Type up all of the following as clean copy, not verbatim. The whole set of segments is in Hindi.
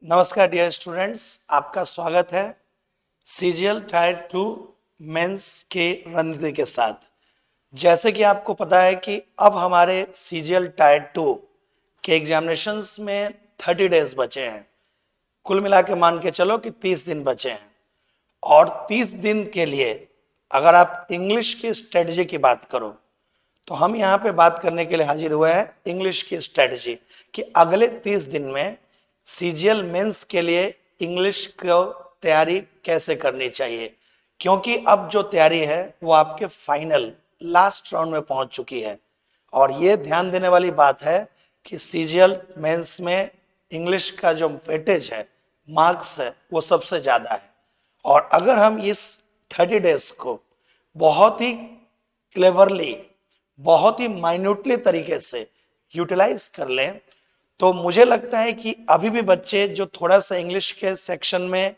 नमस्कार डियर स्टूडेंट्स, आपका स्वागत है सीजीएल टायर 2 मेंस के रणनीति के साथ। जैसे कि आपको पता है कि अब हमारे सीजीएल टायर 2 के एग्जामिनेशंस में 30 डेज बचे हैं। कुल मिला के मान के चलो कि 30 दिन बचे हैं और 30 दिन के लिए अगर आप इंग्लिश की स्ट्रेटजी की बात करो तो हम यहाँ पे बात करने के लिए हाजिर हुए हैं इंग्लिश की स्ट्रेटजी कि अगले 30 दिन में सीजीएल मेंस के लिए इंग्लिश को तैयारी कैसे करनी चाहिए, क्योंकि अब जो तैयारी है वो आपके फाइनल लास्ट राउंड में पहुंच चुकी है। और ये ध्यान देने वाली बात है कि सीजीएल मेंस में इंग्लिश का जो वेटेज है, मार्क्स है, वो सबसे ज़्यादा है। और अगर हम इस 30 डेज को बहुत ही क्लेवरली, बहुत ही माइन्यूटली तरीके से यूटिलाइज कर लें तो मुझे लगता है कि अभी भी बच्चे जो थोड़ा सा इंग्लिश के सेक्शन में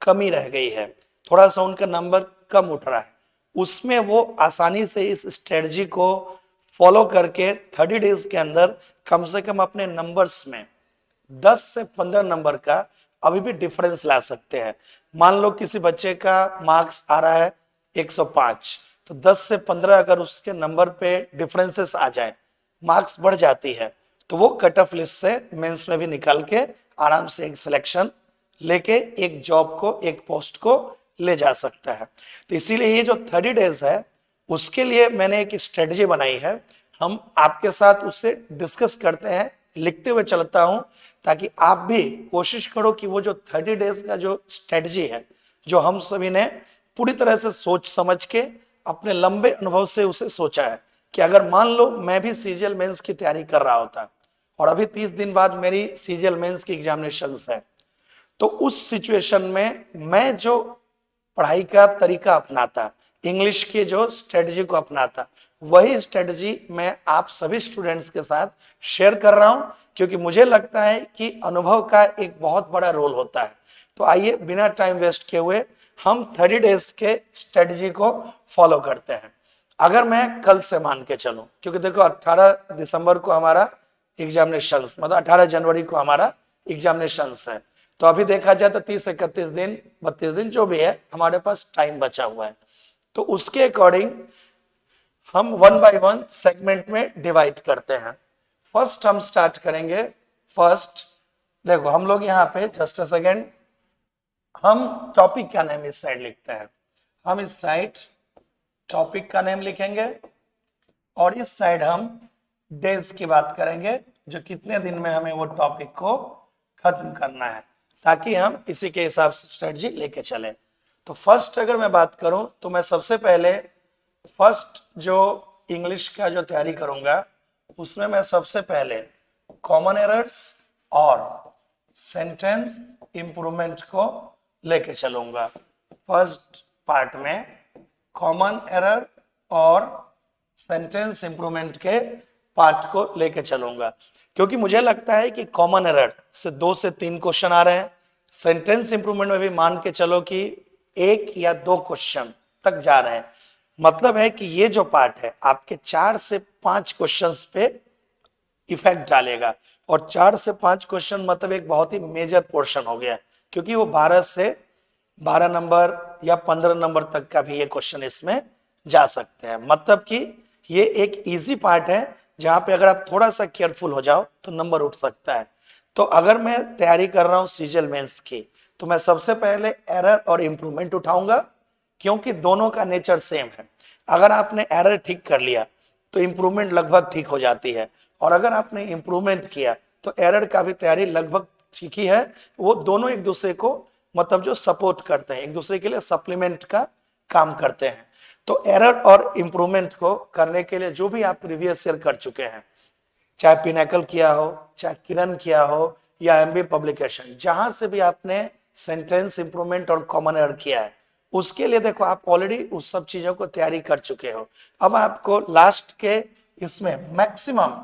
कमी रह गई है, थोड़ा सा उनका नंबर कम उठ रहा है, उसमें वो आसानी से इस स्ट्रेटजी को फॉलो करके 30 डेज के अंदर कम से कम अपने नंबर्स में 10 से 15 नंबर का अभी भी डिफरेंस ला सकते हैं। मान लो किसी बच्चे का मार्क्स आ रहा है 105, तो 10 से 15 अगर उसके नंबर पे डिफरेंसेस आ जाए, मार्क्स बढ़ जाती है, तो वो कट ऑफ लिस्ट से मेंस में भी निकाल के आराम से एक सिलेक्शन लेके एक जॉब को, एक पोस्ट को ले जा सकता है। तो इसीलिए ये जो 30 डेज है उसके लिए मैंने एक स्ट्रेटजी बनाई है। हम आपके साथ उससे डिस्कस करते हैं, लिखते हुए चलता हूं ताकि आप भी कोशिश करो कि वो जो 30 डेज का जो स्ट्रेटजी है, जो हम सभी ने पूरी तरह से सोच समझ के अपने लंबे अनुभव से उसे सोचा है कि अगर मान लो मैं भी सीजीएल मेंस की तैयारी कर रहा होता और अभी 30 दिन बाद मेरी सीजीएल मेंस की एग्जामिनेशंस है, तो उस सिचुएशन में मैं जो पढ़ाई का तरीका अपनाता, इंग्लिश के जो स्ट्रेटजी को अपनाता, वही स्ट्रेटजी मैं आप सभी स्टूडेंट्स के साथ शेयर कर रहा हूं, क्योंकि मुझे लगता है कि अनुभव का एक बहुत बड़ा रोल होता है। तो आइए बिना टाइम वेस्ट किए हुए हम 30 डेज के स्ट्रेटजी को फॉलो करते हैं। अगर मैं कल से मान के चलूं, क्योंकि देखो 18 दिसंबर को हमारा एग्जामिनेशन, मतलब 18 जनवरी को हमारा एग्जामिनेशन है, तो अभी देखा जाए तो 30, 31 दिन, 32 दिन जो भी है हमारे पास टाइम बचा हुआ है। तो उसके अकॉर्डिंग हम 1 बाय 1 सेगमेंट में डिवाइड करते हैं। फर्स्ट हम स्टार्ट करेंगे। फर्स्ट देखो हम लोग यहाँ पे जस्ट अ सेकेंड, हम टॉपिक का नेम इस साइड लिखते हैं। हम इस साइड टॉपिक का नेम लिखेंगे और इस साइड हम डेज की बात करेंगे, जो कितने दिन में हमें वो टॉपिक को खत्म करना है, ताकि हम इसी के हिसाब से स्ट्रेटजी लेके चले। तो फर्स्ट अगर मैं बात करूं तो मैं सबसे पहले फर्स्ट जो इंग्लिश का जो तैयारी करूंगा उसमें मैं सबसे पहले कॉमन एरर्स और सेंटेंस इंप्रूवमेंट को लेके चलूंगा। फर्स्ट पार्ट में कॉमन एरर और सेंटेंस इंप्रूवमेंट के पार्ट को लेके चलूंगा, क्योंकि मुझे लगता है कि कॉमन एरर से 2 से 3 क्वेश्चन आ रहे हैं, सेंटेंस इंप्रूवमेंट में भी मान के चलो कि 1 या 2 क्वेश्चन तक जा रहे हैं। मतलब है कि ये जो पार्ट है आपके 4 से 5 क्वेश्चंस पे इफेक्ट डालेगा, और 4 से 5 क्वेश्चन मतलब एक बहुत ही मेजर पोर्शन हो गया, क्योंकि वो 12 से 12 नंबर या 15 नंबर तक का भी ये क्वेश्चन इसमें जा सकते हैं। मतलब कि ये एक इजी पार्ट है जहां पे अगर आप थोड़ा सा केयरफुल हो जाओ तो नंबर उठ सकता है। तो अगर मैं तैयारी कर रहा हूं सीजीएल मेंस की, तो मैं सबसे पहले एरर और इंप्रूवमेंट उठाऊंगा, क्योंकि दोनों का नेचर सेम है। अगर आपने एरर ठीक कर लिया तो इंप्रूवमेंट लगभग ठीक हो जाती है, और अगर आपने इंप्रूवमेंट किया तो एरर का भी तैयारी लगभग ठीक ही है। वो दोनों एक दूसरे को मतलब जो सपोर्ट करते हैं, एक दूसरे के लिए सप्लीमेंट का काम करते हैं। तो एरर और इंप्रूवमेंट को करने के लिए जो भी आप प्रीवियस ईयर कर चुके हैं, चाहे पिनाकल किया हो, चाहे किरण किया हो, या एमबी पब्लिकेशन, जहां से भी आपने सेंटेंस इंप्रूवमेंट और कॉमन एरर किया है, उसके लिए देखो आप ऑलरेडी उस सब चीजों को तैयारी कर चुके हो। अब आपको लास्ट के इसमें मैक्सिमम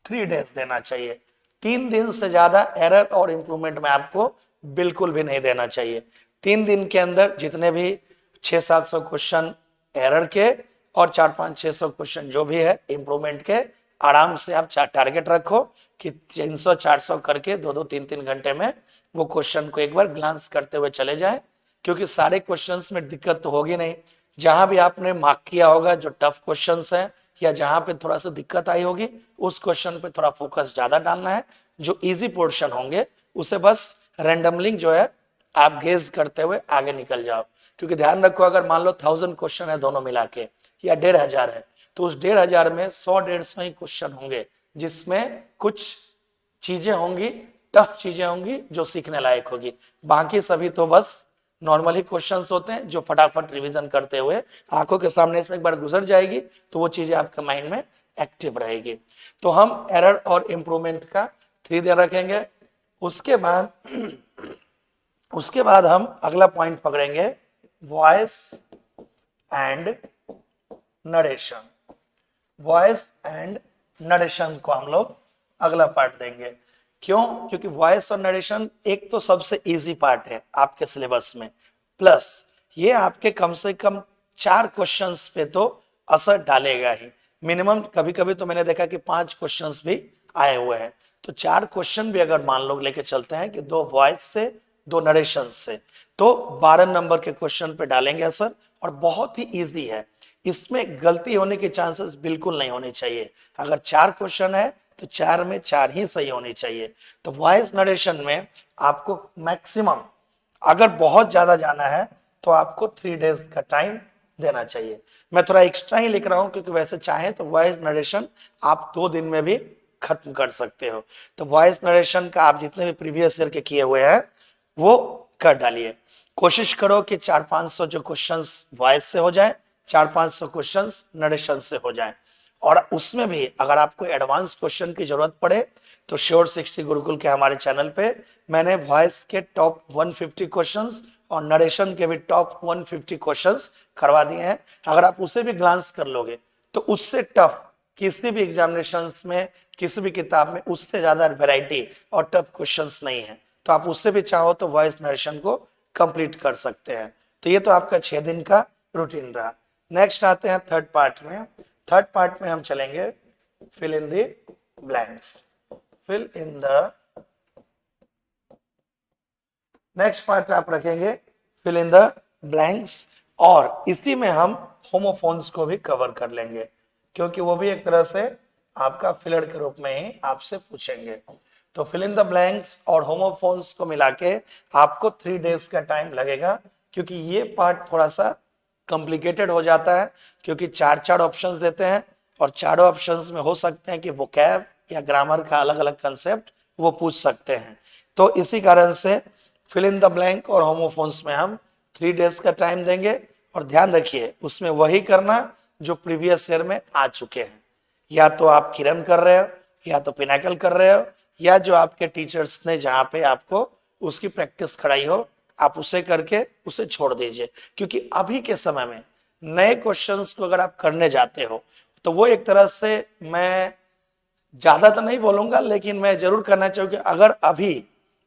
3 डेज देना चाहिए। 3 दिन से ज्यादा एरर और इंप्रूवमेंट में आपको बिल्कुल भी नहीं देना चाहिए। 3 दिन के अंदर जितने भी 600-700 क्वेश्चन एरर के और 400-500-600 क्वेश्चन जो भी है इंप्रूवमेंट के आराम से आप टारगेट रखो कि 300-400 करके 2-2 3-3 घंटे में वो क्वेश्चन को एक बार ग्लांस करते हुए चले जाए, क्योंकि सारे क्वेश्चंस में दिक्कत तो होगी नहीं। जहां भी आपने मार्क किया होगा जो टफ क्वेश्चंस हैं या जहां पे थोड़ा सा दिक्कत आई होगी उस क्वेश्चन पे थोड़ा फोकस ज्यादा डालना है। जो इजी पोर्शन होंगे उसे बस रैंडमली जो है आप गेस करते हुए आगे निकल जाओ, क्योंकि ध्यान रखो अगर मान लो 1000 क्वेश्चन है दोनों मिला के या 1500 है, तो उस 1500 में 100-150 ही क्वेश्चन होंगे जिसमें कुछ चीजें होंगी, टफ चीजें होंगी जो सीखने लायक होगी। बाकी सभी तो बस नॉर्मल ही क्वेश्चंस होते हैं जो फटाफट रिवीजन करते हुए आंखों के सामने से एक बार गुजर जाएगी तो वो चीजें आपके माइंड में एक्टिव रहेगी। तो हम एरर और इंप्रूवमेंट का 3 दिन रखेंगे। उसके बाद हम अगला पॉइंट पकड़ेंगे voice and narration. Voice and narration को हम लोग अगला पार्ट देंगे। क्यों? क्योंकि वॉइस और नरेशन एक तो सबसे इजी पार्ट है आपके सिलेबस में, प्लस ये आपके कम से कम 4 क्वेश्चंस पे तो असर डालेगा ही मिनिमम। कभी कभी तो मैंने देखा कि 5 क्वेश्चंस भी आए हुए हैं, तो 4 क्वेश्चन भी अगर मान लो लेके चलते हैं कि 2 वॉइस से 2 नरेशन से, तो 12 नंबर के क्वेश्चन पे डालेंगे असर। और बहुत ही इजी है, इसमें गलती होने के चांसेस बिल्कुल नहीं होने चाहिए। अगर 4 क्वेश्चन है तो 4 में 4 ही सही होनी चाहिए। तो वॉइस नरेशन में आपको मैक्सिमम अगर बहुत ज्यादा जाना है तो आपको 3 डेज का टाइम देना चाहिए। मैं थोड़ा एक्स्ट्रा ही लिख रहा हूं क्योंकि वैसे चाहे तो वॉइस नरेशन आप 2 दिन में भी खत्म कर सकते हो। तो वॉइस नरेशन का आप जितने भी प्रीवियस ईयर के किए हुए हैं वो कर डालिए। कोशिश करो कि 400-500 जो क्वेश्चंस वॉइस से हो जाए, 400-500 क्वेश्चंस नरेशन से हो जाए। और उसमें भी अगर आपको एडवांस क्वेश्चन की जरूरत पड़े तो श्योर 60 गुरुकुल के हमारे चैनल पे मैंने वॉइस के टॉप 150 क्वेश्चंस और नरेशन के भी टॉप 150 क्वेश्चंस करवा दिए हैं। अगर आप उसे भी ग्लांस कर लोगे तो उससे टफ किसी भी एग्जामिनेशंस में, किसी भी किताब में उससे ज्यादा वैरायटी और टफ क्वेश्चंस नहीं है। तो आप उससे भी चाहो तो वॉइस नरेशन को कंप्लीट कर सकते हैं। तो ये तो आपका 6 दिन का रूटीन रहा। नेक्स्ट आते हैं थर्ड पार्ट में। थर्ड पार्ट में हम चलेंगे fill in the blanks. Fill in the next part आप रखेंगे फिल इन द ब्लैंक्स, और इसी में हम होमोफोन्स को भी कवर कर लेंगे क्योंकि वो भी एक तरह से आपका फिलर के रूप में ही आपसे पूछेंगे। तो फिल इन द ब्लैंक्स और होमोफोन्स को मिला के आपको 3 डेज का टाइम लगेगा, क्योंकि ये पार्ट थोड़ा सा कॉम्प्लिकेटेड हो जाता है क्योंकि 4 ऑप्शंस देते हैं और चारों ऑप्शंस में हो सकते हैं कि वोकैब या ग्रामर का अलग अलग कंसेप्ट वो पूछ सकते हैं। तो इसी कारण से फिल इन द ब्लैंक और होमोफोन्स में हम 3 डेज का टाइम देंगे। और ध्यान रखिए उसमें वही करना जो प्रीवियस ईयर में आ चुके हैं, या तो आप किरण कर रहे हो या तो पिनाकल कर रहे हो या जो आपके टीचर्स ने जहाँ पे आपको उसकी प्रैक्टिस कराई हो आप उसे करके उसे छोड़ दीजिए। क्योंकि अभी के समय में नए क्वेश्चंस को अगर आप करने जाते हो तो वो एक तरह से, मैं ज्यादा तो नहीं बोलूंगा लेकिन मैं जरूर करना चाहूंगा, अगर अभी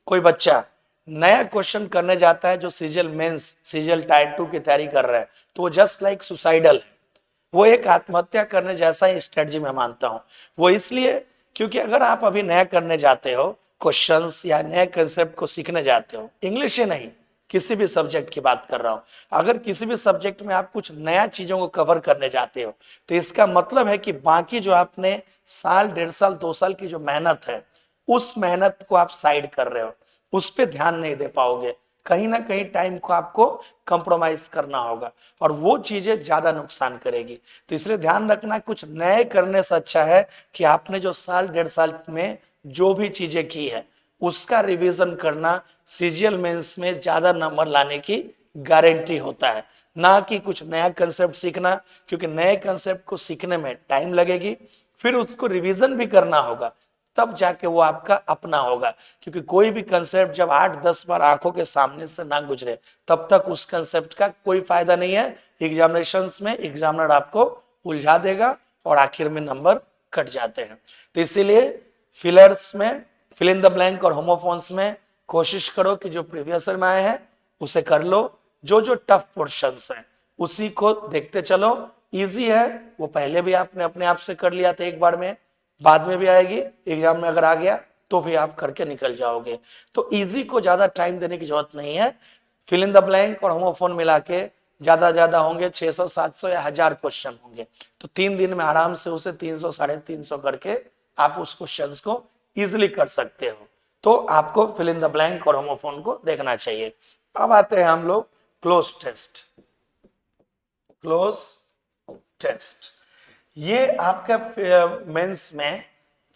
कोई बच्चा नया क्वेश्चन करने जाता है जो सीजीएल मेंस, सीजीएल टायर 2 की तैयारी कर रहा है, तो वो जस्ट लाइक सुसाइडल है। वो एक आत्महत्या करने जैसा ही स्ट्रेटजी मैं मानता हूं। वो इसलिए क्योंकि अगर आप अभी नया करने जाते हो क्वेश्चंस या नए कंसेप्ट को सीखने जाते हो, इंग्लिश ही नहीं किसी भी सब्जेक्ट की बात कर रहा हूं, अगर किसी भी सब्जेक्ट में आप कुछ नया चीजों को कवर करने जाते हो तो इसका मतलब है कि बाकी जो आपने साल, 1.5 साल, 2 साल की जो मेहनत है उस मेहनत को आप साइड कर रहे हो, उस पर ध्यान नहीं दे पाओगे। कहीं ना कहीं टाइम को आपको कंप्रोमाइज करना होगा और वो चीजें ज्यादा नुकसान करेगी। तो इसलिए ध्यान रखना, कुछ नए करने से अच्छा है कि आपने जो साल, 1.5 साल में जो भी चीजें की है उसका रिवीजन करना सीजीएल मेंस में ज्यादा नंबर लाने की गारंटी होता है, ना कि कुछ नया कंसेप्ट सीखना। क्योंकि नए कंसेप्ट को सीखने में टाइम लगेगी, फिर उसको रिवीजन भी करना होगा, तब जाके वो आपका अपना होगा। क्योंकि कोई भी कंसेप्ट जब 8-10 बार आंखों के सामने से ना गुजरे तब तक उस कंसेप्ट का कोई फायदा नहीं है। एग्जामिनेशंस में एग्जामिनर आपको उलझा देगा और आखिर में नंबर कट जाते हैं। तो इसीलिए फिलर्स में, फिल इन द ब्लैंक और होमोफोन्स में कोशिश करो कि जो प्रीवियस ईयर में आए हैं उसे कर लो, जो जो टफ पोर्शंस हैं उसी को देखते चलो। इजी है वो पहले भी आपने अपने आप से कर लिया था एक बार में, बाद में भी आएगी, एग्जाम में अगर आ गया तो भी आप करके निकल जाओगे। तो इजी को ज्यादा टाइम देने की जरूरत नहीं है। फिल इन द ब्लैंक और होमोफोन मिला के ज्यादा होंगे 600 700 या 1000 क्वेश्चन होंगे। तो 3 दिन में आराम से उसे 300 350 करके आप उस क्वेश्चन को इजिली कर सकते हो। तो आपको फिल इन द ब्लैंक और होमोफोन को देखना चाहिए। अब आते हैं हम लोग क्लोज टेस्ट। क्लोज टेस्ट ये आपका मेंस में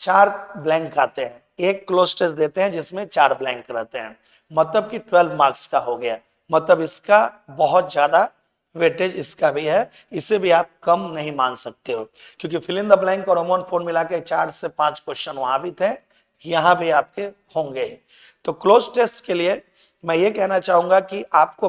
4 ब्लैंक आते हैं। एक क्लोज टेस्ट देते हैं जिसमें 4 ब्लैंक रहते हैं, मतलब कि 12 मार्क्स का हो गया। मतलब इसका बहुत ज्यादा वेटेज इसका भी है, इसे भी आप कम नहीं मान सकते हो, क्योंकि फिल इन द ब्लैंक और होमोफोन मिला के 4 से 5 क्वेश्चन वहां भी थे, यहां भी आपके होंगे। तो क्लोज टेस्ट के लिए मैं ये कहना चाहूंगा कि आपको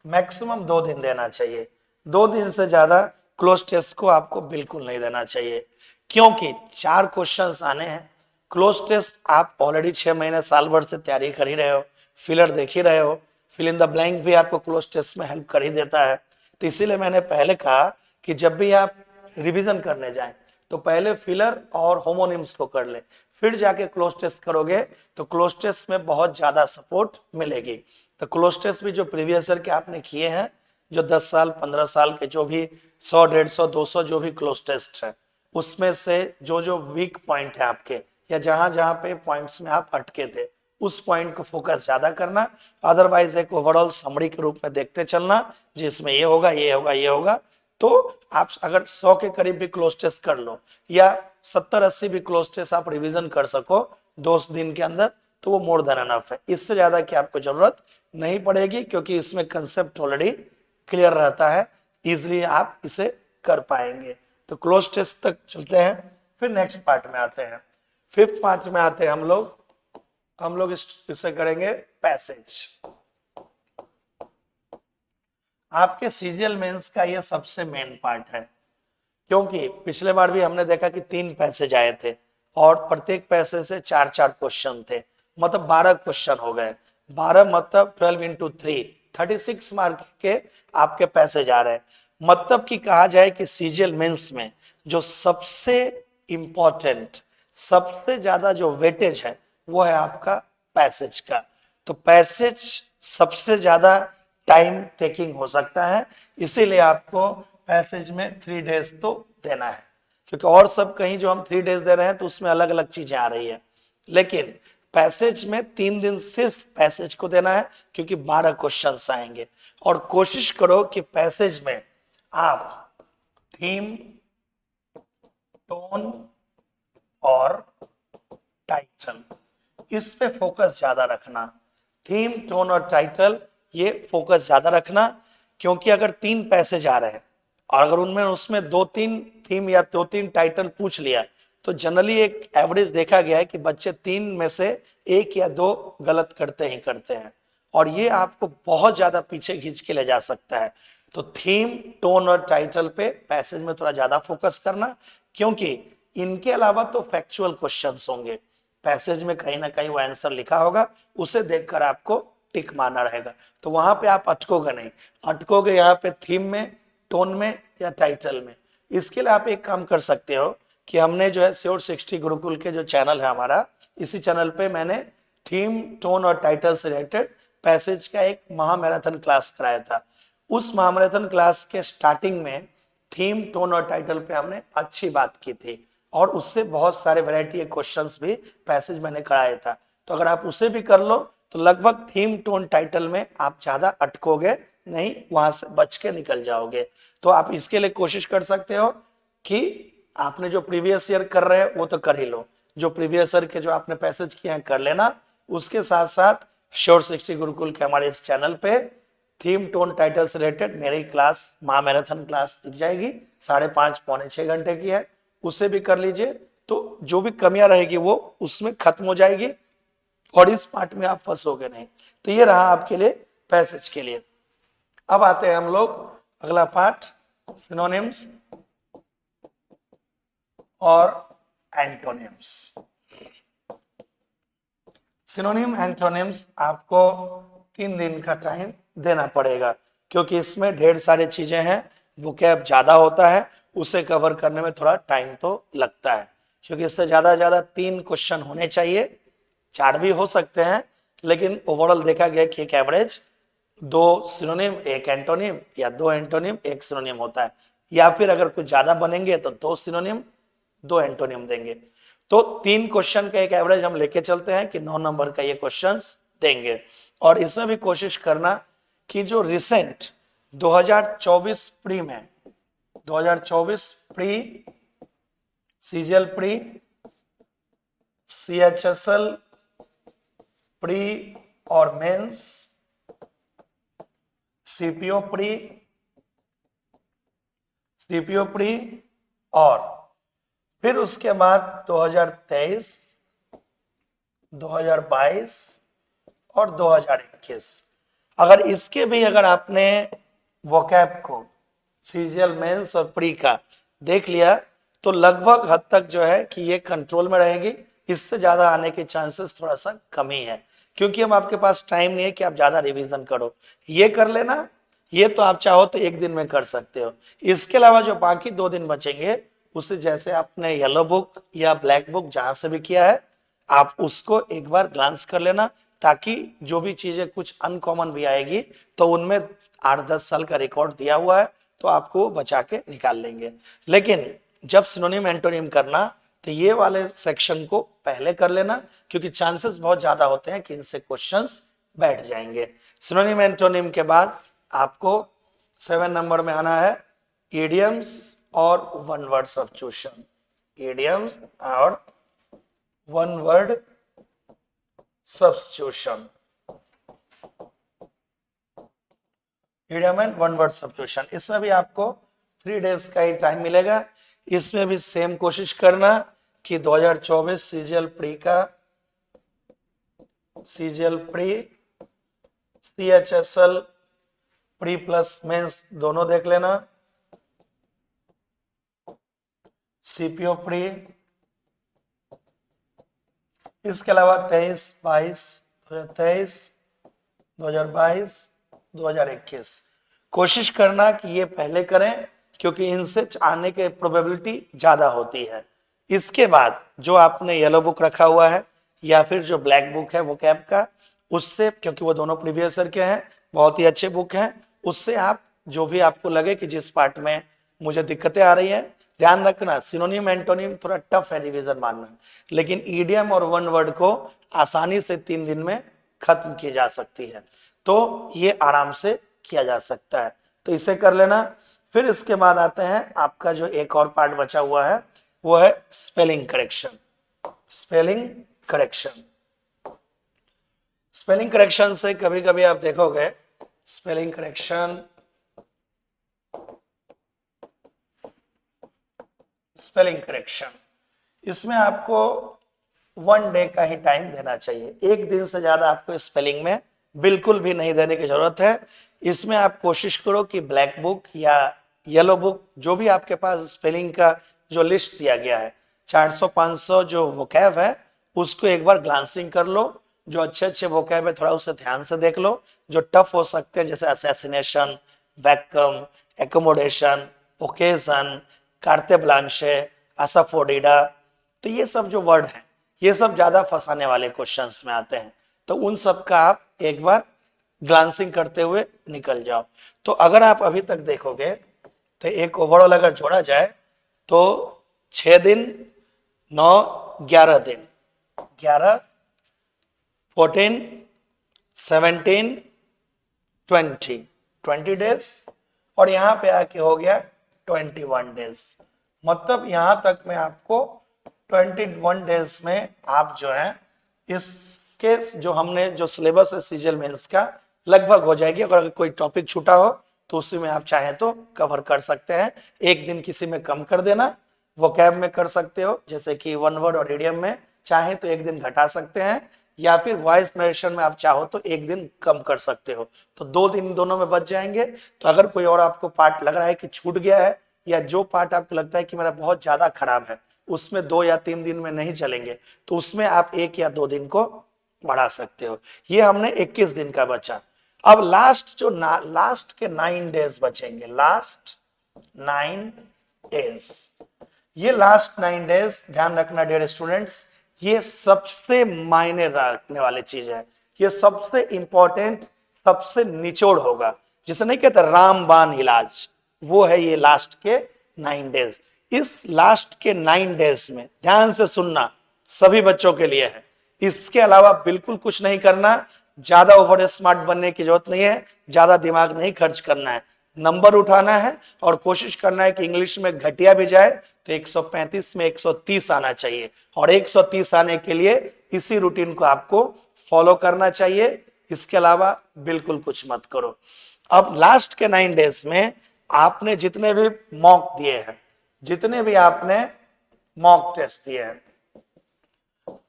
मैक्सिमम 2 दिन देना चाहिए। 2 दिन से ज्यादा क्लोज टेस्ट को आपको बिल्कुल नहीं देना चाहिए, क्योंकि 4 क्वेश्चंस आने हैं। क्लोज टेस्ट आप ऑलरेडी 6 महीने साल भर से तैयारी कर ही रहे हो, फिलर देख ही रहे हो, फिल इन द ब्लैंक भी आपको क्लोज टेस्ट में हेल्प कर ही देता है। तो इसीलिए मैंने पहले कहा कि जब भी आप रिवीजन करने जाएं तो पहले फिलर और होमोनिम्स को कर ले, फिर जाके क्लोज टेस्ट करोगे तो क्लोज टेस्ट में बहुत ज्यादा सपोर्ट मिलेगी। तो क्लोज टेस्ट भी जो प्रीवियस ईयर के आपने किए हैं, जो 10 साल 15 साल के जो भी 100 150 200 जो भी क्लोज टेस्ट है, उसमें से जो वीक पॉइंट है आपके, या जहां पे पॉइंट्स में आप अटके थे, उस पॉइंट को फोकस ज्यादा करना। अदरवाइज एक ओवरऑल समरी के रूप में देखते चलना, जिसमें ये होगा ये होगा ये होगा। तो आप अगर 100 के करीब भी क्लोज टेस्ट कर लो, या 70-80 भी क्लोज टेस्ट आप रिवीजन कर सको 2 दिन के अंदर, तो वो मोर देन एनफ है। इससे ज्यादा की आपको जरूरत नहीं पड़ेगी, क्योंकि इसमें कंसेप्ट ऑलरेडी क्लियर रहता है, इजिली आप इसे कर पाएंगे। तो क्लोज टेस्ट तक चलते हैं, फिर नेक्स्ट पार्ट में आते हैं। 5th पार्ट में आते हैं हम लोग इसे करेंगे पैसेज। आपके सीरियल मेंस का ये सबसे मेन पार्ट है, क्योंकि पिछले बार भी हमने देखा कि 3 पैसेज आए थे और प्रत्येक पैसेज से 4-4 क्वेश्चन थे, मतलब 12 क्वेश्चन हो गए। 12 मतलब 12 into 3 36 मार्क के आपके पैसेज आ रहे हैं। मतलब कि कहा जाए कि सीजीएल मेंस में जो सबसे इंपॉर्टेंट, सबसे ज्यादा जो वेटेज है, वो है आपका पैसेज का। तो पैसेज सबसे ज्यादा टाइम टेकिंग हो सकता है, इसीलिए आपको पैसेज में 3 डेज तो देना है, क्योंकि और सब कहीं जो हम 3 डेज दे रहे हैं तो उसमें अलग अलग चीजें आ रही है, लेकिन पैसेज में 3 दिन सिर्फ पैसेज को देना है, क्योंकि 12 क्वेश्चंस आएंगे। और कोशिश करो कि पैसेज में आप थीम, टोन और टाइटल, इस पे फोकस ज्यादा रखना। थीम, टोन और टाइटल, ये फोकस ज्यादा रखना, क्योंकि अगर 3 पैसेज आ रहे हैं और अगर उनमें उसमें 2-3 थीम या 2-3 टाइटल पूछ लिया, तो जनरली एक एवरेज देखा गया है कि बच्चे 3 में से 1 या 2 गलत करते हैं, और ये आपको बहुत ज्यादा पीछे खींच के ले जा सकता है। तो थीम, टोन और टाइटल पे पैसेज में थोड़ा ज्यादा फोकस करना, क्योंकि इनके अलावा तो फैक्चुअल क्वेश्चंस होंगे, पैसेज में कहीं ना कहीं वो आंसर लिखा होगा, उसे देखकर आपको टिक मारना रहेगा। तो वहां पे आप अटकोगे नहीं, अटकोगे यहाँ पे थीम में, टोन में या टाइटल में। इसके लिए आप एक काम कर सकते हो कि हमने जो है श्योर 60 गुरुकुल के जो चैनल है हमारा, इसी चैनल पे मैंने थीम, टोन और टाइटल से रिलेटेड पैसेज का एक महामैराथन क्लास कराया था। उस महामैराथन क्लास के स्टार्टिंग में थीम, टोन और टाइटल पे हमने अच्छी बात की थी, और उससे बहुत सारे वैरायटी के क्वेश्चंस भी पैसेज मैंने कराया था। तो अगर आप उसे भी कर लो तो लगभग थीम, टोन, टाइटल में आप ज्यादा अटकोगे नहीं, वहां से बच के निकल जाओगे। तो आप इसके लिए कोशिश कर सकते हो कि आपने जो प्रीवियस ईयर कर रहे हैं वो तो कर ही लो, जो प्रीवियस ईयर के जो आपने पैसेज किए हैं कर लेना। उसके साथ साथ श्योर 60 गुरुकुल के हमारे इस चैनल पे थीम, टोन, टाइटल से रिलेटेड मेरी क्लास, महामैराथन क्लास दिख जाएगी, 5.5 पौने 6 घंटे की है, उसे भी कर लीजिए। तो जो भी कमियां रहेगी वो उसमें खत्म हो जाएगी, और इस पार्ट में आप फंसोगे नहीं। तो ये रहा आपके लिए पैसेज के लिए। अब आते हैं हम लोग अगला पार्ट, सिनोनिम्स और एंटोनिम्स। सिनोनिम, एंटोनिम्स आपको 3 दिन का टाइम देना पड़ेगा, क्योंकि इसमें ढेर सारी चीजें हैं, वोकैब ज्यादा होता है, उसे कवर करने में थोड़ा टाइम तो लगता है। क्योंकि इससे ज्यादा 3 क्वेश्चन होने चाहिए, 4 भी हो सकते हैं, लेकिन ओवरऑल देखा गया कि एक एवरेज 2 सिनोनिम 1 एंटोनिम या 2 एंटोनिम 1 सिनोनिम होता है, या फिर अगर कुछ ज्यादा बनेंगे तो 2 सिनोनिम 2 एंटोनिम देंगे। तो 3 क्वेश्चन का एक एवरेज हम लेके चलते हैं कि 9 नंबर का ये क्वेश्चंस देंगे। और इसमें भी कोशिश करना कि जो रिसेंट 2024 प्री में 2024 pre CGL pre CHSL pre और मेंस सीपीओ प्री और फिर उसके बाद 2023 2022 और 2021, अगर इसके भी अगर आपने वोकैब को सीजीएल मेंस और प्री का देख लिया तो लगभग हद तक जो है कि ये कंट्रोल में रहेगी। इससे ज्यादा आने के चांसेस थोड़ा सा कम ही है, क्योंकि हम आपके पास टाइम नहीं है कि आप ज्यादा रिवीजन करो। ये कर लेना, ये तो आप चाहो तो एक दिन में कर सकते हो। इसके अलावा जो बाकी 2 दिन बचेंगे उसे जैसे आपने येलो बुक या ब्लैक बुक जहां से भी किया है आप उसको एक बार ग्लांस कर लेना, ताकि जो भी चीजें कुछ अनकॉमन भी आएगी तो उनमें 8-10 साल का रिकॉर्ड दिया हुआ है तो आपको बचा के निकाल लेंगे। लेकिन जब सिनोनिम एंटोनिम करना तो ये वाले सेक्शन को पहले कर लेना, क्योंकि चांसेस बहुत ज्यादा होते हैं कि इनसे क्वेश्चंस बैठ जाएंगे। सिनोनिम एंटोनिम के बाद आपको 7 नंबर में आना है इडियम्स और वन वर्ड सब्स्टिट्यूशन। इडियम्स और one word substitution, idiom and one word substitution. इसमें भी आपको 3 डेज का ही टाइम मिलेगा। इसमें भी सेम कोशिश करना कि 2024 सीजीएल प्री का CGL pre CHSL pre plus mains दोनों देख लेना, सीपीओ प्री, इसके अलावा 23 22 2023 2022 2021 कोशिश करना कि ये पहले करें, क्योंकि इनसे आने के प्रोबेबिलिटी ज्यादा होती है। इसके बाद जो आपने येलो बुक रखा हुआ है या फिर जो ब्लैक बुक है वो कैब का, उससे, क्योंकि वो दोनों प्रीवियस ईयर के हैं, बहुत ही अच्छे बुक हैं, उससे आप जो भी आपको लगे कि जिस पार्ट में मुझे दिक्कतें आ रही हैं, ध्यान रखना सिनोनिम एंटोनिम थोड़ा टफ है रिवीजन मानना, लेकिन ईडियम और वन वर्ड को आसानी से 3 दिन में खत्म की जा सकती है, तो ये आराम से किया जा सकता है, तो इसे कर लेना। फिर इसके बाद आते हैं आपका जो एक और पार्ट बचा हुआ है वो है spelling correction. Spelling correction, spelling correction से कभी कभी आप देखोगे स्पेलिंग करेक्शन, स्पेलिंग करेक्शन, इसमें आपको 1 डे का ही टाइम देना चाहिए। एक दिन से ज्यादा आपको स्पेलिंग में बिल्कुल भी नहीं देने की जरूरत है। इसमें आप कोशिश करो कि ब्लैक बुक या येलो बुक, जो भी आपके पास स्पेलिंग का जो लिस्ट दिया गया है 400-500 जो वोकैब है उसको एक बार ग्लांसिंग कर लो। जो अच्छे वोकैब है थोड़ा उसे ध्यान से देख लो। जो टफ हो सकते हैं जैसे असैसिनेशन, वैक्यूम, एकोमोडेशन, ओकेजन, कार्ते ब्लांशे, असाफोडिडा, तो ये सब जो वर्ड हैं ये सब ज्यादा फंसाने वाले क्वेश्चंस में आते हैं, तो उन सब का आप एक बार ग्लांसिंग करते हुए निकल जाओ। तो अगर आप अभी तक देखोगे तो एक ओवरऑल अगर जोड़ा जाए तो 6 दिन 9 11 दिन 11 14 17 20 डेज और यहाँ पे आके हो गया 21 डेज। मतलब यहां तक में आपको 21 डेज में आप जो है इसके जो हमने जो सिलेबस है सीजीएल मेंस का लगभग हो जाएगी। अगर कोई टॉपिक छूटा हो तो उसी में आप चाहें तो कवर कर सकते हैं। एक दिन किसी में कम कर देना, वोकैब में कर सकते हो, जैसे कि वन वर्ड और इडियम में चाहे तो एक दिन घटा सकते हैं, या फिर वॉइस नरेशन में आप चाहो तो एक दिन कम कर सकते हो, तो 2 दिन दोनों में बच जाएंगे। तो अगर कोई और आपको पार्ट लग रहा है कि छूट गया है, या जो पार्ट आपको लगता है कि मेरा बहुत ज्यादा खराब है उसमें 2 या 3 दिन में नहीं चलेंगे, तो उसमें आप 1 या 2 दिन को बढ़ा सकते हो। ये हमने 21 दिन का बचा। अब लास्ट जो लास्ट के 9 डेज बचेंगे, लास्ट 9 डेज, ये लास्ट 9 डेज ध्यान रखना डियर स्टूडेंट्स, ये सबसे मायने रखने वाली चीज है, ये सबसे इंपॉर्टेंट, सबसे निचोड़ होगा, जिसे नहीं कहते रामबाण इलाज, वो है ये लास्ट के 9 डेज। इस लास्ट के 9 डेज में ध्यान से सुनना, सभी बच्चों के लिए है, इसके अलावा बिल्कुल कुछ नहीं करना, ज्यादा ओवर स्मार्ट बनने की जरूरत नहीं है, ज्यादा दिमाग नहीं खर्च करना है, नंबर उठाना है और कोशिश करना है कि इंग्लिश में घटिया भी जाए तो 135 में 130 आना चाहिए, और 130 आने के लिए इसी रूटीन को आपको फॉलो करना चाहिए, इसके अलावा बिल्कुल कुछ मत करो। अब लास्ट के 9 डेज में आपने जितने भी मॉक दिए हैं, जितने भी आपने मॉक टेस्ट दिए हैं,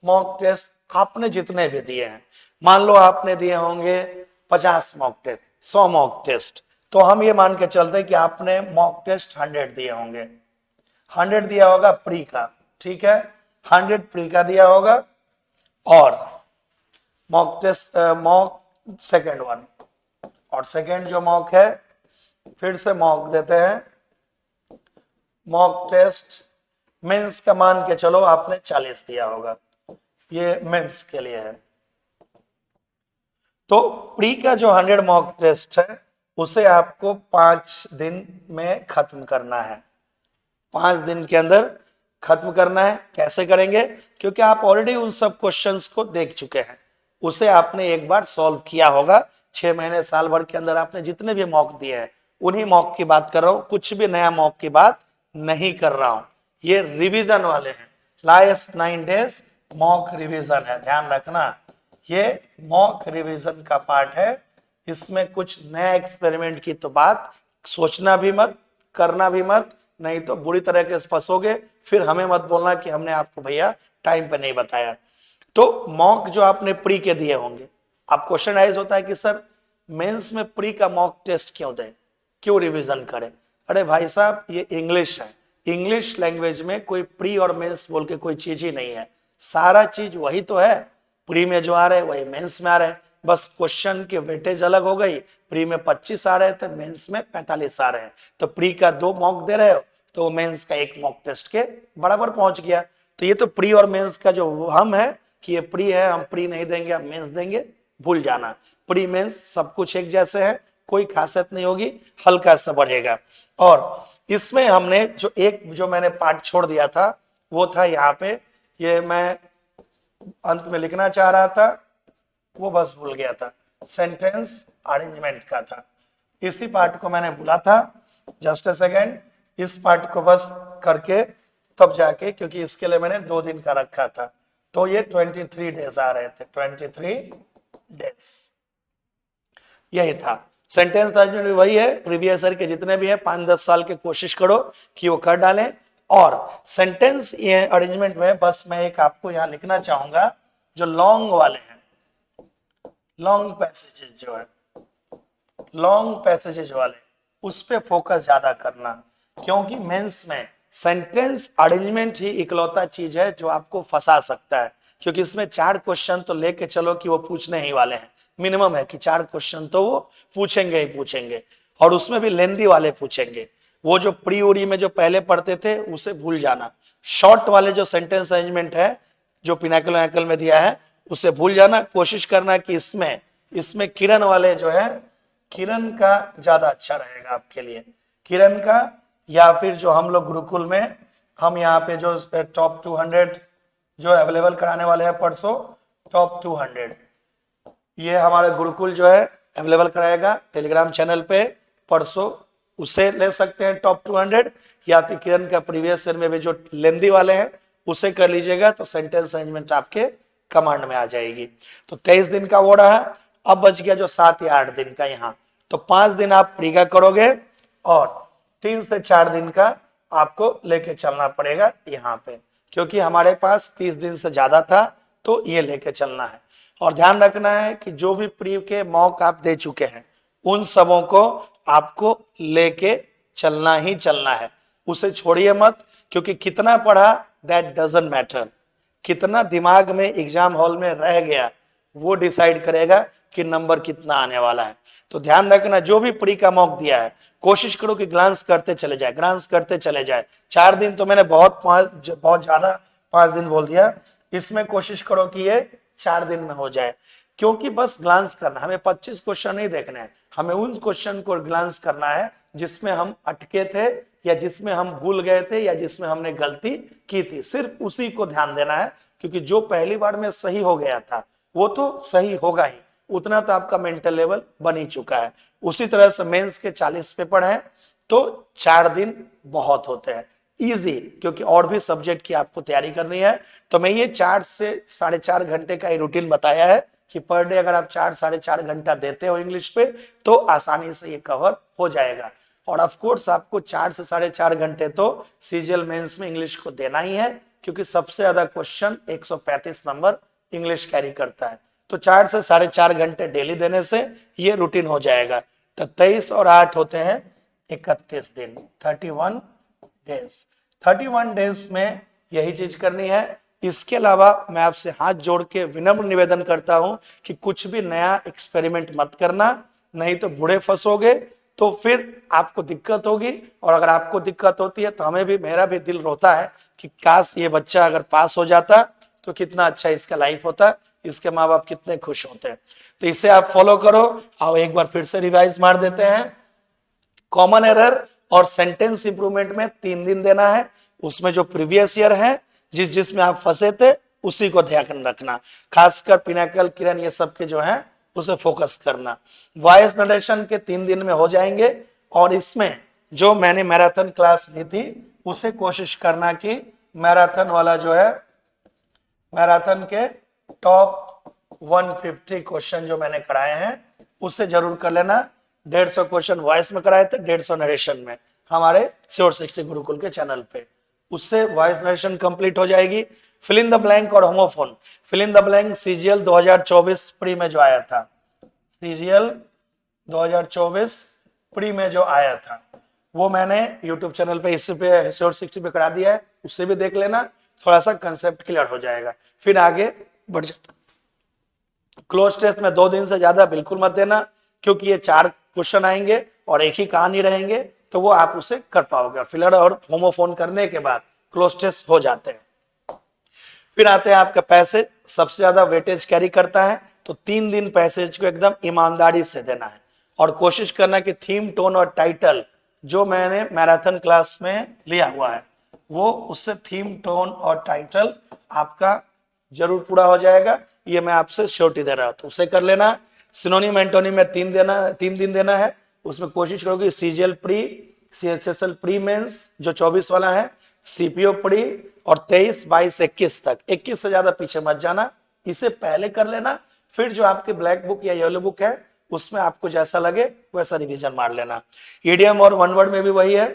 मॉक टेस्ट आपने जितने भी दिए हैं, मान लो आपने दिए होंगे 50 मॉक टेस्ट, 100 मॉक टेस्ट, तो हम ये मान के चलते हैं कि आपने मॉक टेस्ट 100 दिए होंगे, 100 दिया होगा प्री का, ठीक है, 100 प्री का दिया होगा, और mock test mock second one, और सेकेंड जो मॉक है फिर से मॉक देते हैं, मॉक टेस्ट मेंस का मान के चलो आपने 40 दिया होगा, ये मेंस के लिए है। तो प्री का जो 100 मॉक टेस्ट है उसे आपको 5 दिन में खत्म करना है, 5 दिन के अंदर खत्म करना है। कैसे करेंगे? क्योंकि आप ऑलरेडी उन सब क्वेश्चंस को देख चुके हैं, उसे आपने एक बार सॉल्व किया होगा, 6 महीने साल भर के अंदर आपने जितने भी मॉक दिए हैं उन्हीं मॉक की बात कर रहा हूं, कुछ भी नया मॉक की बात नहीं कर रहा हूं, ये रिवीजन वाले हैं, लास्ट 9 डेज मॉक रिवीजन है, ध्यान रखना, ये मॉक रिवीजन का पार्ट है, इसमें कुछ नया एक्सपेरिमेंट की तो बात सोचना भी मत, करना भी मत, नहीं तो बुरी तरह के फंसोगे, फिर हमें मत बोलना कि हमने आपको भैया टाइम पे नहीं बताया। तो मॉक जो आपने प्री के दिए होंगे, अब क्वेश्चन राइज होता है कि सर मेंस में प्री का मॉक टेस्ट क्यों दें, क्यों रिवीजन करें? अरे भाई साहब ये इंग्लिश है, इंग्लिश लैंग्वेज में कोई प्री और मेंस बोल के कोई चीज ही नहीं है, सारा चीज वही तो है, प्री में जो आ रहे वही मेंस में आ रहे हैं, बस क्वेश्चन की वेटेज अलग हो गई, प्री में 25 आ रहे थे, मेंस में 45 आ रहे हैं, तो प्री का 2 मॉक दे रहे हो तो मेंस का 1 मॉक टेस्ट के बराबर पहुंच गया। तो ये तो प्री और मेंस का जो हम है कि ये प्री है, हम प्री नहीं देंगे, हम मेंस देंगे, भूल जाना, प्री मेंस सब कुछ एक जैसे है, कोई खासियत नहीं होगी, हल्का सा बढ़ेगा। और इसमें हमने जो मैंने पार्ट छोड़ दिया था वो था यहाँ पे, ये मैं अंत में लिखना चाह रहा था, वो बस भूल गया था, सेंटेंस अरेंजमेंट का था, इसी पार्ट को मैंने भूला था, जस्ट अ सेकेंड, इस पार्ट को बस करके तब जाके, क्योंकि इसके लिए मैंने 2 दिन का रखा था, तो ये 23 डेज आ रहे थे, 23 डेज यही था। सेंटेंस अरेंजमेंट वही है, प्रीवियस ईयर के जितने भी है 5-10 साल के कोशिश करो कि वो कर डालें। और सेंटेंस ये अरेंजमेंट में बस मैं एक आपको यहाँ लिखना चाहूंगा, जो लॉन्ग वाले हैं, लॉन्ग पैसेजेस जो है, लॉन्ग पैसेजेस वाले, उस पे फोकस ज्यादा करना, क्योंकि मेंस में सेंटेंस अरेंजमेंट ही इकलौता चीज है जो आपको फंसा सकता है, क्योंकि इसमें 4 क्वेश्चन तो लेके चलो कि वो पूछने ही वाले हैं, मिनिमम है कि 4 क्वेश्चन तो वो पूछेंगे ही पूछेंगे, और उसमें भी लेंदी वाले पूछेंगे, वो जो प्री उरी में जो पहले पढ़ते थे उसे भूल जाना, शॉर्ट वाले जो सेंटेंस अरेंजमेंट है जो पिनाकल में दिया है उसे भूल जाना, कोशिश करना कि इसमें किरण वाले जो है, किरण का ज्यादा अच्छा रहेगा आपके लिए, किरण का, या फिर जो हम लोग गुरुकुल में हम यहाँ पे जो टॉप 200 जो अवेलेबल कराने वाले हैं परसों, टॉप 200 ये हमारे गुरुकुल जो है अवेलेबल कराएगा टेलीग्राम चैनल पे परसों, उसे ले सकते हैं टॉप 200, या फिर किरण का प्रीवियस ईयर में भी जो लेंदी वाले हैं उसे कर लीजिएगा, तो सेंटेंस अरेंजमेंट आपके कमांड में आ जाएगी। तो 23 दिन का वो रहा, अब बच गया जो 7 या 8 दिन का यहाँ, तो 5 दिन आप प्री का करोगे और 3 से 4 दिन का आपको लेके चलना पड़ेगा यहाँ पे, क्योंकि हमारे पास 30 दिन से ज्यादा था तो ये लेके चलना है। और ध्यान रखना है कि जो भी प्री के मॉक आप दे चुके हैं उन सबों को आपको लेके चलना ही चलना है, उसे छोड़िए मत, क्योंकि कितना पढ़ा दैट डजंट मैटर, कितना दिमाग में एग्जाम हॉल में रह गया वो डिसाइड करेगा कि नंबर कितना आने वाला है। तो ध्यान रखना, जो भी प्री का मॉक दिया है कोशिश करो कि ग्लांस करते चले जाए, ग्लांस करते चले जाए। 4 दिन तो मैंने बहुत ज्यादा 5 दिन बोल दिया, इसमें कोशिश करो कि ये 4 दिन में हो जाए, क्योंकि बस ग्लांस करना, हमें 25 क्वेश्चन नहीं देखने हैं, हमें उन क्वेश्चन को ग्लांस करना है जिसमें हम अटके थे या जिसमें हम भूल गए थे या जिसमें हमने गलती की थी, सिर्फ उसी को ध्यान देना है। क्योंकि जो पहली बार में सही हो गया था वो तो सही होगा ही, उतना तो आपका मेंटल लेवल बन ही चुका है। उसी तरह से मेंस के 40 पेपर हैं, तो 4 दिन बहुत होते हैं इजी, क्योंकि और भी सब्जेक्ट की आपको तैयारी करनी है। तो मैं ये 4 से 4.5 घंटे का ही रूटीन बताया है कि पर डे अगर आप 4-4.5 घंटा देते हो इंग्लिश पे तो आसानी से ये कवर हो जाएगा। और ऑफ कोर्स आपको 4 से 4.5 घंटे तो सीजीएल मेंस में इंग्लिश को देना ही है, क्योंकि सबसे ज्यादा क्वेश्चन 135 नंबर इंग्लिश कैरी करता है। तो 4 से 4.5 घंटे डेली देने से ये रूटीन हो जाएगा। तो 23 और 8 होते हैं 31 दिन, 31 डेज। 31 डेज में यही चीज करनी है। इसके अलावा मैं आपसे हाथ जोड़ के विनम्र निवेदन करता हूं कि कुछ भी नया एक्सपेरिमेंट मत करना, नहीं तो बुढ़े फंसोगे, तो फिर आपको दिक्कत होगी। और अगर आपको दिक्कत होती है तो हमें भी, मेरा भी दिल रोता है कि काश ये बच्चा अगर पास हो जाता तो कितना अच्छा इसका लाइफ होता, इसके माँ बाप कितने खुश होते। तो इसे आप फॉलो करो। आओ एक बार फिर से रिवाइज मार देते हैं। कॉमन एरर और सेंटेंस इंप्रूवमेंट में 3 दिन देना है, उसमें जो प्रीवियस ईयर है जिसमें आप फंसे थे उसी को ध्यान रखना, खासकर पिनाकल, किरण, ये सब के जो है उसे फोकस करना। वॉइस नरेशन के 3 दिन में हो जाएंगे। और इसमें जो मैंने मैराथन क्लास ली थी उसे कोशिश करना कि मैराथन वाला जो है, मैराथन के टॉप 150 क्वेश्चन जो मैंने कराए हैं उससे जरूर कर लेना। 150 क्वेश्चन वॉइस में कराए थे, 150 नरेशन में, हमारे श्योर 60 गुरुकुल के चैनल पे। उससे वॉइस नरेशन कंप्लीट हो जाएगी। फिल इन द ब्लैंक और homophone. Fill in the blank CGL 2024 pre में जो आया था, सीजीएल 2024 प्री में जो आया था वो मैंने यूट्यूब चैनल पे, इस पे श्योर 60 पे करा दिया है, उससे भी देख लेना, थोड़ा सा कंसेप्ट क्लियर हो जाएगा, फिर आगे बढ़ जाए। क्लोज टेस्ट में 2 दिन से ज्यादा बिल्कुल मत देना, क्योंकि ये 4 क्वेश्चन आएंगे और एक ही कहानी रहेंगे, तो वो आप उसे कर पाओगे। फिलर और होमोफोन करने के बाद क्लोज टेस्ट हो जाते हैं। फिर आते हैं आपका पैसेज, सबसे ज्यादा वेटेज कैरी करता है, तो 3 दिन पैसेज को एकदम ईमानदारी से देना है। और कोशिश करना कि थीम, टोन और टाइटल जो मैंने मैराथन क्लास में लिया हुआ है वो, उससे थीम, टोन और टाइटल आपका जरूर पूरा हो जाएगा, ये मैं आपसे श्योरिटी दे रहा हूं, तो उसे कर लेना। सिनोनिम एंटोनिम में 3 दिन देना है, उसमें कोशिश करोगे CGL pre, CHSL pre mains जो 24 वाला है, सीपीओ प्री, और 23, 22, 21 तक, 21 से ज्यादा पीछे मत जाना, इसे पहले कर लेना। फिर जो आपकी ब्लैक बुक या येलो बुक है उसमें आपको जैसा लगे वैसा रिवीजन मार लेना। ईडीएम और वन वर्ड में भी वही है,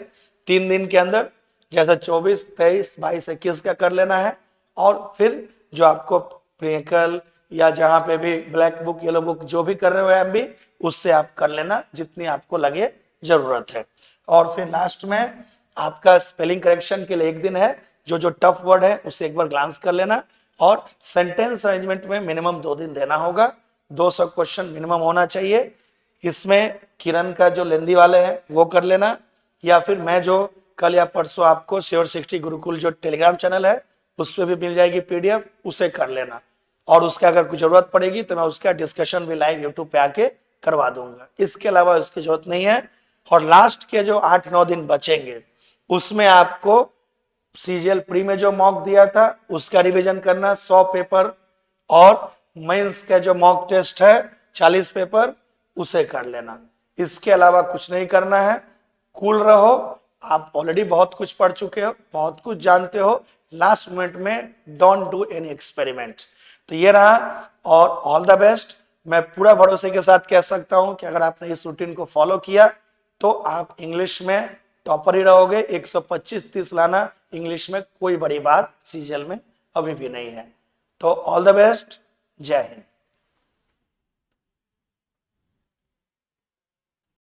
3 दिन के अंदर जैसा 24, 23, 22, 21 का कर लेना है। और फिर जो आपको प्रियकल या जहां पे भी ब्लैक बुक, येलो बुक जो भी कर रहे हो एमबी, उससे आप कर लेना जितनी आपको लगे जरूरत है। और फिर लास्ट में आपका स्पेलिंग करेक्शन के लिए 1 दिन है, जो जो टफ वर्ड है उसे एक बार ग्लांस कर लेना। और सेंटेंस अरेंजमेंट में मिनिमम 2 दिन देना होगा, 200 क्वेश्चन मिनिमम होना चाहिए। इसमें किरण का जो लेंदी वाले हैं वो कर लेना, या फिर मैं जो कल या परसों आपको श्योर 60 गुरुकुल जो टेलीग्राम चैनल है उस पर भी मिल जाएगी पीडीएफ, उसे कर लेना। और उसका अगर कुछ जरूरत पड़ेगी तो मैं उसका डिस्कशन भी लाइव यूट्यूब पे आके करवा दूंगा, इसके अलावा उसकी जरूरत नहीं है। और लास्ट के जो 8-9 दिन बचेंगे उसमें आपको सीजीएल प्री में जो मॉक दिया था उसका रिवीजन करना, 100 पेपर, और मेंस का जो मॉक टेस्ट है 40 पेपर, उसे कर लेना। इसके अलावा कुछ नहीं करना है। कूल रहो, आप ऑलरेडी बहुत कुछ पढ़ चुके हो, बहुत कुछ जानते हो, लास्ट मोमेंट में डोंट डू एनी एक्सपेरिमेंट। तो ये रहा, और ऑल द बेस्ट। मैं पूरा भरोसे के साथ कह सकता हूं कि अगर आपने इस रूटीन को फॉलो किया तो आप इंग्लिश में टॉपर ही रहोगे। 125-30 लाना इंग्लिश में कोई बड़ी बात सीजीएल में अभी भी नहीं है। तो ऑल द बेस्ट, जय हिंद।